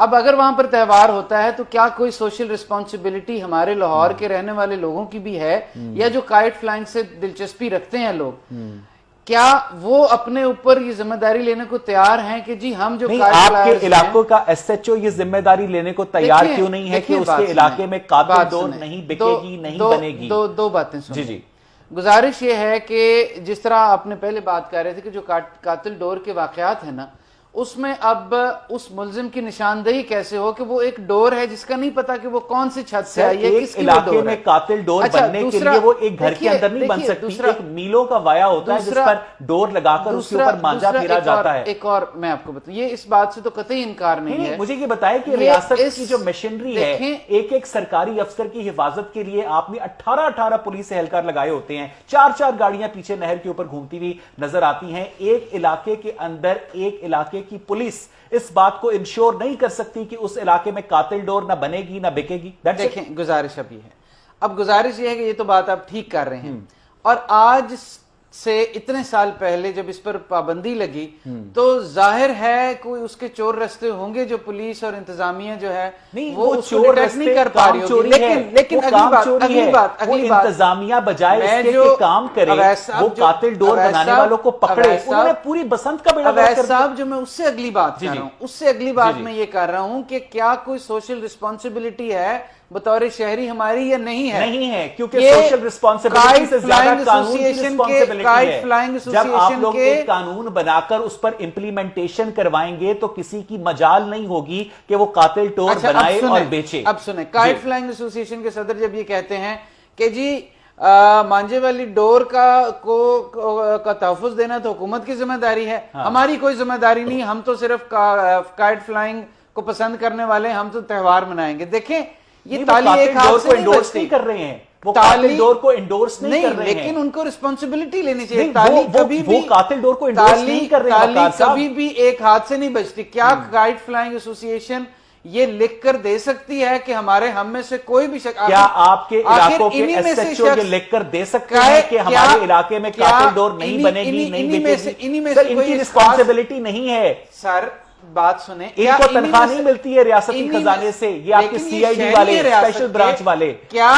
اب اگر وہاں پر تہوار ہوتا ہے تو کیا کوئی سوشل رسپانسبلٹی ہمارے لاہور کے رہنے والے لوگوں کی بھی ہے، یا جو کائٹ فلائنگ سے دلچسپی رکھتے ہیں لوگ، کیا وہ اپنے اوپر یہ ذمہ داری لینے کو تیار ہیں کہ جی ہم جو آپ کے علاقوں کا ایس ایچ او یہ ذمہ داری لینے کو تیار کیوں نہیں ہے کہ اس کے علاقے میں قاتل ڈور نہیں بکے گی، نہیں بنے گی؟ دو باتیں سنیں. جی گزارش یہ ہے کہ جس طرح آپ نے پہلے بات کر رہے تھے کہ جو قاتل ڈور کے واقعات ہیں نا، اس میں اب اس ملزم کی نشاندہی کیسے ہو کہ وہ ایک ڈور ہے جس کا نہیں پتا کہ وہ کون سی چھت سے آئی ہے، ایک علاقے میں قاتل ڈور بننے کے لیے وہ ایک گھر کے اندر نہیں بن سکتی، ایک میلوں کا وایا ہوتا ہے جس پر ڈور لگا کر اس کے اوپر مانجا پھیرا جاتا ہے. ایک اور میں آپ کو بتاؤں، یہ اس بات سے تو قطعی انکار نہیں ہے. مجھے یہ بتائیں کہ ریاست کی جو مشینری ہے، ایک ایک سرکاری افسر کی حفاظت کے لیے آپ نے 18 پولیس اہلکار لگائے ہوتے ہیں، 4 گاڑیاں پیچھے نہر کے اوپر گھومتی ہوئی نظر آتی ہیں. ایک علاقے کے اندر ایک علاقے کی پولیس اس بات کو انشور نہیں کر سکتی کہ اس علاقے میں قاتل ڈور نہ بنے گی نہ بکے گی. دیکھیں گزارش اب یہ ہے، اب گزارش یہ ہے کہ یہ تو بات آپ ٹھیک کر رہے ہیں، اور آج سے اتنے سال پہلے جب اس پر پابندی لگی تو ظاہر ہے کوئی اس کے چور رستے ہوں گے جو پولیس اور انتظامیہ جو ہے وہ چور نہیں کر پا رہی ہوگی. لیکن اگلی بات انتظامیہ بجائے اس کے کام کرے، وہ قاتل ڈور بنانے والوں کو پکڑے، انہوں نے پوری بسنت کا بیڑا غرق کر دیا. صاحب جو میں اس سے اگلی بات کر رہا ہوں، اس سے اگلی بات میں یہ کر رہا ہوں کہ کیا کوئی سوشل رسپانسبلٹی ہے بطور شہری ہماری یا نہیں ہے؟ نہیں ہے، کیونکہ سوشل رسپانسبلٹی سے زیادہ قانون کی رسپانسبلٹی ہے. جب آپ لوگ ایک قانون بنا کر اس پر امپلیمنٹیشن کروائیں گے تو کسی کی مجال نہیں ہوگی کہ وہ قاتل ڈور بنائے اور بیچے. اب سنیں، کائٹ فلائنگ ایسوسی ایشن کے صدر جب یہ کہتے ہیں کہ جی مانجے والی ڈور کا تحفظ دینا تو حکومت کی ذمہ داری ہے، ہماری کوئی ذمہ داری نہیں، ہم تو صرف کائٹ فلائنگ کو پسند کرنے والے، ہم تو تہوار منائیں گے. دیکھیں یہ تالی ایک ہاتھ سے نہیں کر رہے ہیں، وہ قاتل ڈور کو انڈورس نہیں کر رہے ہیں، لیکن ان کو رسپانسبلٹی لینی چاہیے. تالی کبھی بھی وہ قاتل ڈور کو انڈورس نہیں کر رہے ہیں، تالی کبھی بھی ایک ہاتھ سے نہیں بجتی. کیا کائٹ فلائنگ ایسوسی ایشن یہ لکھ کر دے سکتی ہے کہ ہم میں سے کوئی بھی شخص، کیا آپ کے علاقوں کے ایس ایچ او یہ لکھ کر دے سکتے ہیں کہ ہمارے علاقے میں قاتل ڈور نہیں بنے گی، نہیں بکے گی؟ سر ان کی رسپانسبلٹی نہیں ہے. سر بات سنیں، ان کو تنخواہ نہیں ملتی ہے ریاستی خزانے سے، یہ آپ کے سی آئی ڈی والے، اسپیشل برانچ والے، کیا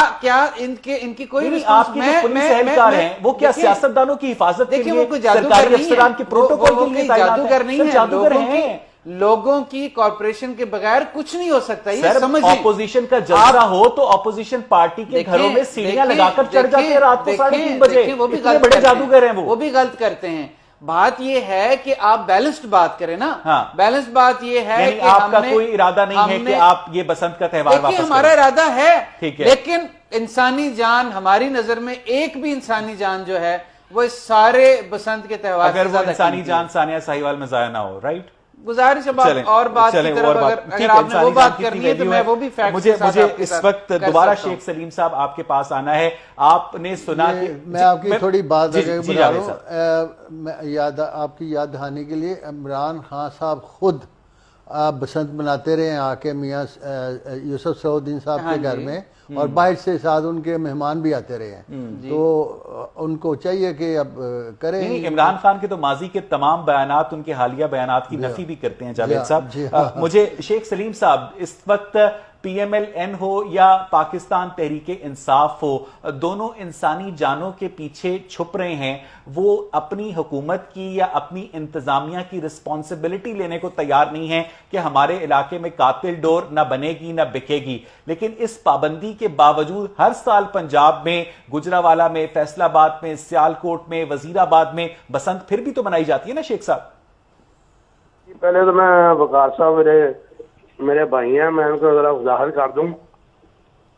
ان کی کوئی آپ کی جو پولیس اہلکار ہیں وہ کیا سیاستدانوں کی حفاظت کے لیے سرکاری افسران کے پروٹوکول کے لیے جادوگر نہیں ہیں؟ جادوگر ہیں. لوگوں کی کارپوریشن کے بغیر کچھ نہیں ہو سکتا. سر اپوزیشن کا جلسہ ہو تو اپوزیشن پارٹی کے گھروں میں سیڑھیاں لگا کر چڑھ جاتے ہیں رات کو 3:30 بجے. وہ بھی بڑے جادوگر ہیں، وہ بھی غلط کرتے ہیں. بات یہ ہے کہ آپ بیلنسڈ بات کریں نا. بیلنسڈ بات یہ ہے کہ آپ کا کوئی ارادہ نہیں ہے کہ آپ یہ بسنت کا تہوار واپس کریں. ہمارا ارادہ ہے، لیکن انسانی جان، ہماری نظر میں ایک بھی انسانی جان جو ہے وہ اس سارے بسنت کے تہوار اگر وہ انسانی جان ثانیہ ساہیوال میں ضائع نہ ہو. رائٹ، گزارش اب اور بات کی طرف اگر آپ نے وہ بات کرنی ہے تو میں وہ بھی فیکٹ کے ساتھ مجھے اس وقت دوبارہ شیخ سلیم صاحب آپ کے پاس آنا ہے. آپ نے سنا کہ میں آپ کی تھوڑی بات بتا رہا ہوں، آپ کی یاد دہانی کے لیے عمران خان صاحب خود بسنت مناتے رہے ہیں آ کے میاں یوسف سعودین صاحب کے گھر میں، اور باہر سے ساتھ ان کے مہمان بھی آتے رہے ہیں. تو ان کو چاہیے کہ اب کریں. عمران خان کے تو ماضی کے تمام بیانات ان کے حالیہ بیانات کی نفی بھی کرتے ہیں جاوید صاحب. مجھے شیخ سلیم صاحب، اس وقت پی ایم ایل این ہو یا پاکستان تحریک انصاف ہو، دونوں انسانی جانوں کے پیچھے چھپ رہے ہیں. وہ اپنی حکومت کی یا اپنی انتظامیہ کی رسپانسبلٹی لینے کو تیار نہیں ہیں کہ ہمارے علاقے میں قاتل ڈور نہ بنے گی نہ بکے گی. لیکن اس پابندی کے باوجود ہر سال پنجاب میں، گجرانوالہ میں، فیصل آباد میں، سیالکوٹ میں، وزیر آباد میں بسنت پھر بھی تو منائی جاتی ہے نا شیخ صاحب؟ پہلے تو میں وقار صاحب میرے بھائی ہیں، میں ان کو ذرا ظاہر کر دوں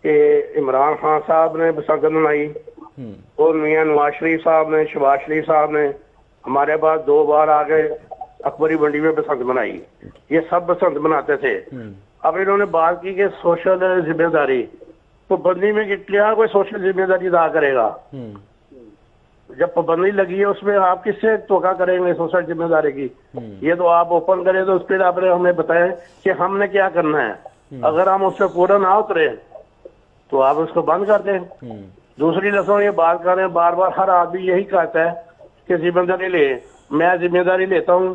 کہ عمران خان صاحب نے بسنت منائی، اور میاں نواز شریف صاحب نے، شہباز شریف صاحب نے ہمارے پاس 2 بار آ کے اکبری منڈی میں بسنت منائی. یہ سب بسنت مناتے تھے. اب انہوں نے بات کی کہ سوشل ذمہ داری، تو پابندی میں کیا کوئی سوشل ذمہ داری ادا کرے گا؟ جب پابندی لگی ہے اس میں آپ کس سے توقع کریں گے سوشل ذمہ داری کی؟ یہ تو آپ اوپن کریں تو اس پہ آپ نے ہمیں بتائیں کہ ہم نے کیا کرنا ہے. اگر ہم اس سے پورا نہ اترے تو آپ اس کو بند کر دیں. دوسری لفظوں یہ بات کر رہے ہیں بار بار، ہر آدمی یہی کہتا ہے کہ ذمہ داری لے. میں ذمہ داری لیتا ہوں،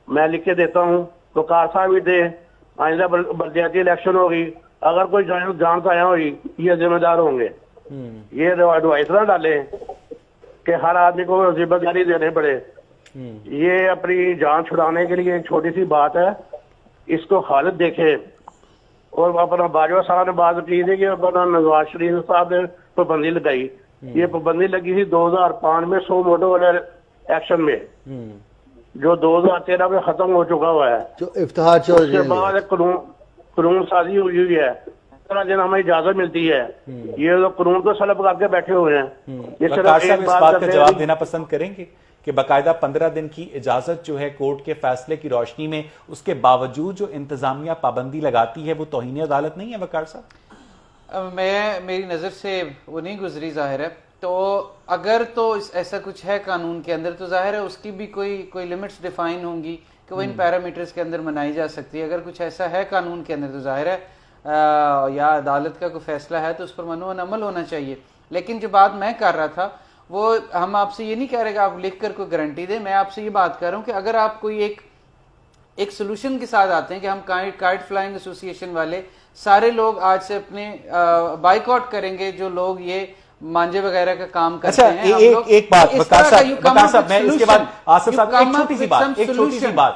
میں لکھ کے دیتا ہوں، تو کار صاحب بھی دے، آئندہ بلدیاتی الیکشن ہوگی، اگر کوئی جان سایہ ہوگی یہ ذمہ دار ہوں گے. یہ ایڈوائز نہ ڈالیں کہ ہر آدمی کو ذمہ داری دینے پڑے. یہ اپنی جان چھڑانے کے لیے ایک چھوٹی سی بات ہے، اس کو حالت دیکھے. اور اپنا باجوہ صاحب نے بات کی تھی کہ اپنا نواز شریف صاحب نے پابندی لگائی. یہ پابندی لگی تھی 2005 میں 100 موٹو والے ایکشن میں، جو 2013 میں ختم ہو چکا ہوا ہے. جو افتخار چودھری اس کے بعد قانون سازی ہوئی ہے، جن ہمیں اجازت ملتی ہے. یہ لوگ قانون کو سلب کر کے بیٹھے ہوئے ہیں. یہ صرف وقار صاحب ایک اس بات بات کا کرتے جواب ہیں دینا پسند کریں گے کہ باقاعدہ 15 دن کی اجازت جو ہے کورٹ کے فیصلے کی روشنی میں، اس کے باوجود جو انتظامیہ پابندی لگاتی ہے وہ توہین عدالت نہیں ہے وقار صاحب؟ میری نظر سے وہ نہیں گزری ظاہر ہے. تو اگر تو ایسا کچھ ہے قانون کے اندر تو ظاہر ہے اس کی بھی کوئی لمٹس ڈیفائن ہوں گی کہ وہ ان پیرامیٹرز کے اندر منائی جا سکتی ہے. اگر کچھ ایسا ہے قانون کے اندر تو ظاہر ہے یا عدالت کا کوئی فیصلہ ہے تو اس پر منو عمل ہونا چاہیے. لیکن جو بات میں کر رہا تھا وہ ہم آپ سے یہ نہیں کہہ رہے کہ آپ لکھ کر کوئی گارنٹی دیں. میں آپ سے یہ بات کر رہا ہوں کہ اگر آپ کوئی ایک سولوشن کے ساتھ آتے ہیں کہ ہم کائٹ فلائنگ ایسوسی ایشن والے سارے لوگ آج سے اپنے بائیکاٹ کریں گے جو لوگ یہ مانجے وغیرہ کا کام کرتے ہیں. ایک بات وقار صاحب، میں اس کے بعد آصف صاحب ایک چھوٹی سی بات